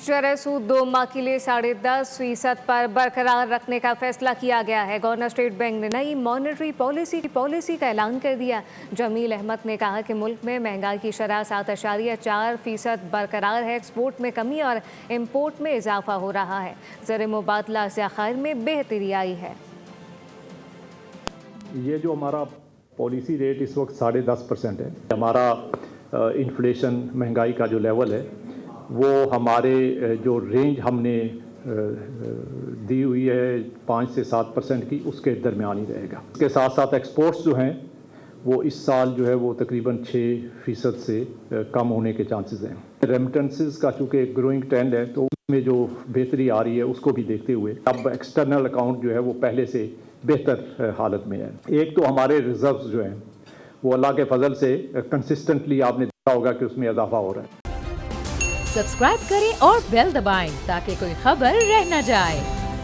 शरह सूद 2 माह के लिए 10.5% पर बरकरार रखने का फैसला किया गया है। गवर्नर स्टेट बैंक ने नई मॉनेटरी पॉलिसी का ऐलान कर दिया। जमील अहमद ने कहा कि मुल्क में महंगाई की शरह 7.4% बरकरार है। एक्सपोर्ट में कमी और इम्पोर्ट में इजाफा हो रहा है। ज़र मुबादला ज़खायर में बेहतरी आई है। ये जो हमारा पॉलिसी रेट इस वक्त 10.5% है। हमारा इन्फ्लेशन महंगाई का जो लेवल है वो हमारे जो रेंज हमने दी हुई है 5 से 7% की, उसके दरमियान ही रहेगा। इसके साथ साथ एक्सपोर्ट्स जो हैं वो इस साल जो है वो तकरीबन 6% से कम होने के चांसेस हैं। रेमिटेंसेस का चूँकि ग्रोइंग ट्रेंड है तो उसमें जो बेहतरी आ रही है उसको भी देखते हुए अब एक्सटर्नल अकाउंट जो है वो पहले से बेहतर हालत में है। एक तो हमारे रिजर्व्स जो हैं वो अल्लाह के फजल से कंसिस्टेंटली आपने देखा होगा कि उसमें इजाफा हो रहा है। सब्सक्राइब करें और बेल दबाएं ताकि कोई खबर रह न जाए।